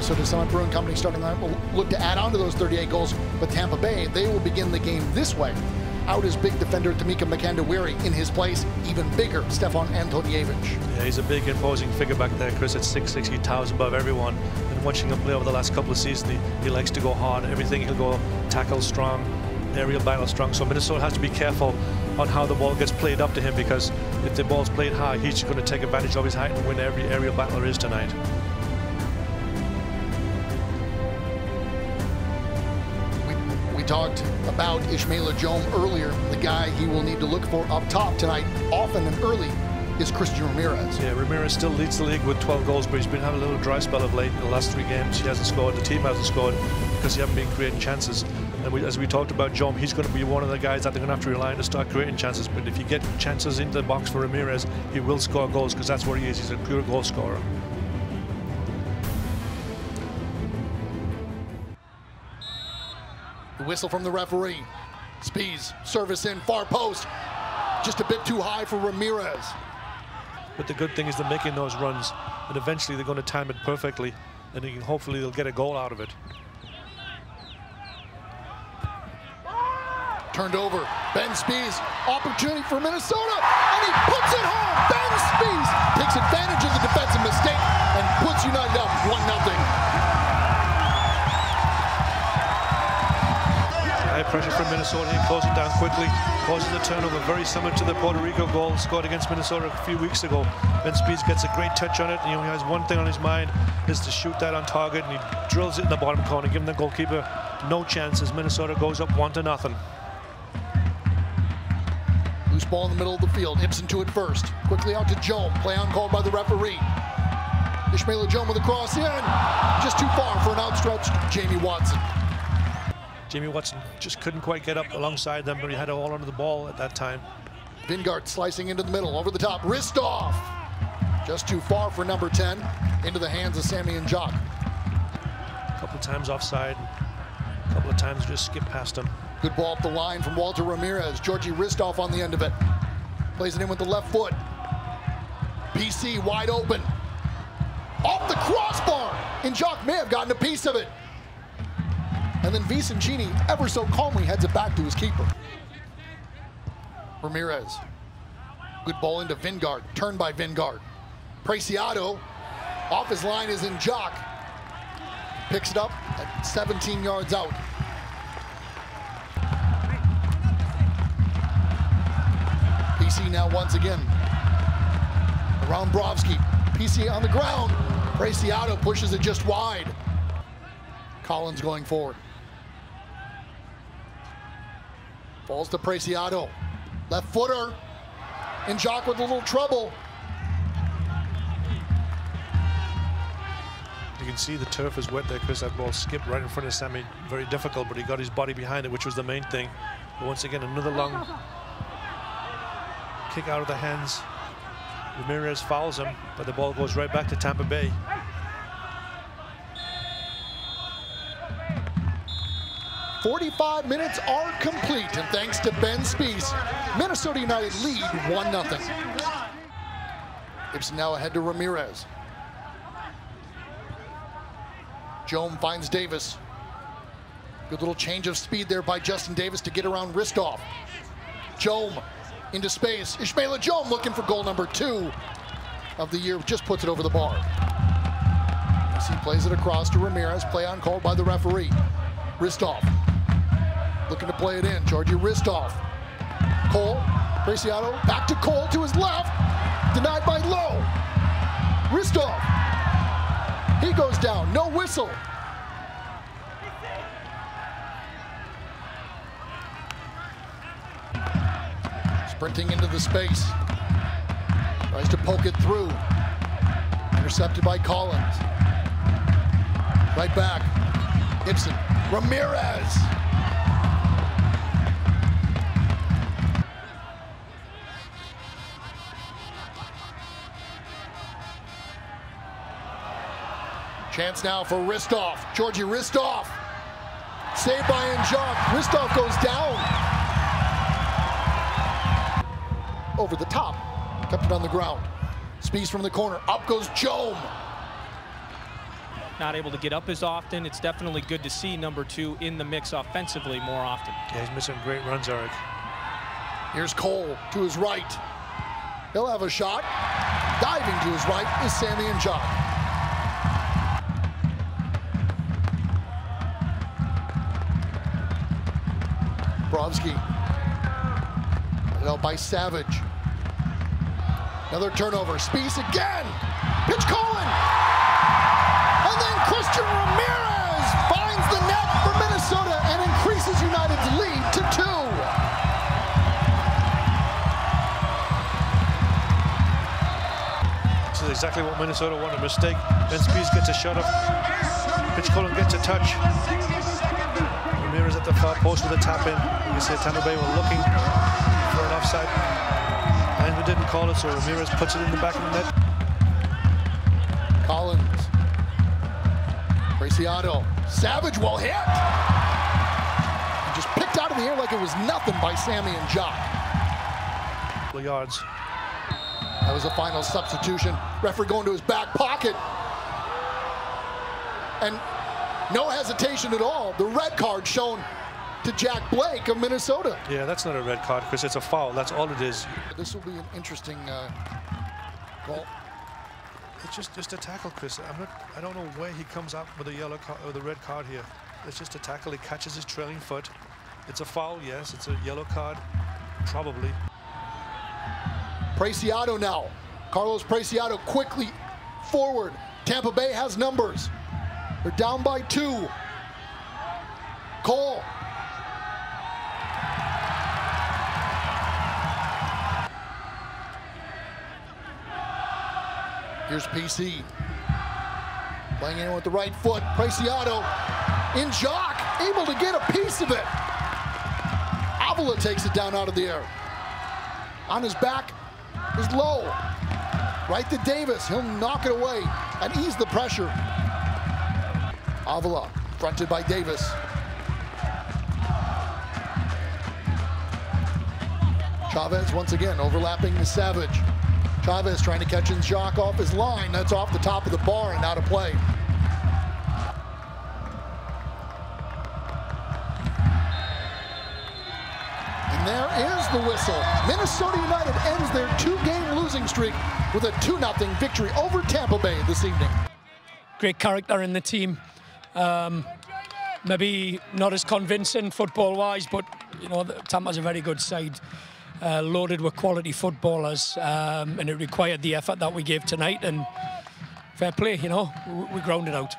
Minnesota Cement Company starting line will look to add on to those 38 goals, but Tampa Bay, they will begin the game this way. Out is big defender Tamika Makanda-Weary. In his place, even bigger Stefan Antonievich. Yeah, he's a big, imposing figure back there, Chris, at 6'6", he towers above everyone. And watching him play over the last couple of seasons, he likes to go hard. Everything, he'll go tackle strong, aerial battle strong. So Minnesota has to be careful on how the ball gets played up to him, because if the ball's played high, he's going to take advantage of his height and win every aerial battle there is tonight. Talked about Ismaila Jom earlier. The guy he will need to look for up top tonight, often and early, is Christian Ramirez. Yeah, Ramirez still leads the league with 12 goals, but he's been having a little dry spell of late. In the last 3 games, he hasn't scored. The team hasn't scored because he hasn't been creating chances. And as we talked about Jom, he's going to be one of the guys that they're going to have to rely on to start creating chances. But if you get chances into the box for Ramirez, he will score goals, because that's where he is. He's a pure goal scorer. The whistle from the referee. Spees, service in, far post. Just a bit too high for Ramirez. But the good thing is they're making those runs, and eventually they're going to time it perfectly, and hopefully they'll get a goal out of it. Turned over. Ben Spees, opportunity for Minnesota, and he puts it home. Ben Spees takes advantage of the defensive mistake and puts United up 1-0. High pressure from Minnesota, he closes it down quickly, causes the turnover, very similar to the Puerto Rico goal scored against Minnesota a few weeks ago. Ben Spees gets a great touch on it, and he only has one thing on his mind, is to shoot that on target, and he drills it in the bottom corner, giving the goalkeeper no chances. Minnesota goes up 1-0. Loose ball in the middle of the field, Ibsen to it first, quickly out to Jom, play on call by the referee. Ismaila Jom with a cross in, just too far for an outstretched Jamie Watson. Jamie Watson just couldn't quite get up alongside them, but he had it all under the ball at that time. Vingard slicing into the middle, over the top, wrist off. Just too far for number 10, into the hands of Sammy and Jock. A couple of times offside, a couple of times just skipped past him. Good ball up the line from Walter Ramirez. Georgi Ristov on the end of it. Plays it in with the left foot. PC wide open. Off the crossbar, and Jock may have gotten a piece of it. And then Vicentini ever so calmly heads it back to his keeper. Ramirez. Good ball into Vingard. Turned by Vingard. Preciado. Off his line is in Jock. Picks it up at 17 yards out. PC now once again. Around Brovsky. PC on the ground. Preciado pushes it just wide. Collins going forward. Falls to Preciado. Left footer. And Jock with a little trouble. You can see the turf is wet there, Chris. That ball skipped right in front of Sammy. Very difficult, but he got his body behind it, which was the main thing. But once again, another long kick out of the hands. Ramirez fouls him, but the ball goes right back to Tampa Bay. "45 minutes are complete, and thanks to Ben Spees, Minnesota United lead 1-0. Ibsen now ahead to Ramirez. Jom finds Davis. Good little change of speed there by Justin Davis to get around Ristov. Jom into space. Ismaila Jom looking for goal number 2 of the year. Just puts it over the bar. As he plays it across to Ramirez. Play on call by the referee. Ristov looking to play it in. Georgi Ristov. Cole. Preciado. Back to Cole to his left. Denied by Lowe. Ristov. He goes down. No whistle. Sprinting into the space. Tries to poke it through. Intercepted by Collins. Right back. Ibsen. Ramirez. Chance now for Ristov. Georgi Ristov. Saved by Njok. Ristov goes down. Over the top. Kept it on the ground. Spees from the corner. Up goes Jom. not able to get up as often. It's definitely good to see number 2 in the mix offensively more often. Yeah, he's missing great runs, Eric. Here's Cole to his right. He'll have a shot. Diving to his right is Sammy and Jock. Brovsky. Put out by Savage. Another turnover. Spies again. Pitch Colin. And then Christian Ramirez finds the net for Minnesota and increases United's lead to 2. This is exactly what Minnesota wanted. Mistake. Ben Spies gets a shot up. Pitch Colin gets a touch. Ramirez at the far post with a tap in. You can see Tampa Bay were looking for an offside. Linesman didn't call it, so Ramirez puts it in the back of the net. Collins. Preciado. Savage will hit. And just picked out of the air like it was nothing by Sammy and Jock. Yards. That was a final substitution. Referee going to his back pocket. And no hesitation at all. The red card shown to Jack Blake of Minnesota. Yeah, that's not a red card, Chris. It's a foul. That's all it is. This will be an interesting goal. It's just a tackle, Chris. I don't know where he comes up with a yellow card or the red card here. It's just a tackle. He catches his trailing foot. It's a foul, yes. It's a yellow card, probably. Preciado now. Carlos Preciado quickly forward. Tampa Bay has numbers. They're down by 2. Cole. Here's PC. Playing in with the right foot. Preciado in Jock. Able to get a piece of it. Avila takes it down out of the air. On his back is Lowe. Right to Davis. He'll knock it away and ease the pressure. Avila fronted by Davis. Chavez once again overlapping the Savage. Chavez trying to catch Jock off his line. That's off the top of the bar and out of play. And there is the whistle. Minnesota United ends their 2-game losing streak with a 2-0 victory over Tampa Bay this evening. Great character in the team. Maybe not as convincing football-wise, but you know, Tampa's a very good side, loaded with quality footballers, and it required the effort that we gave tonight. And fair play, you know, we grounded out.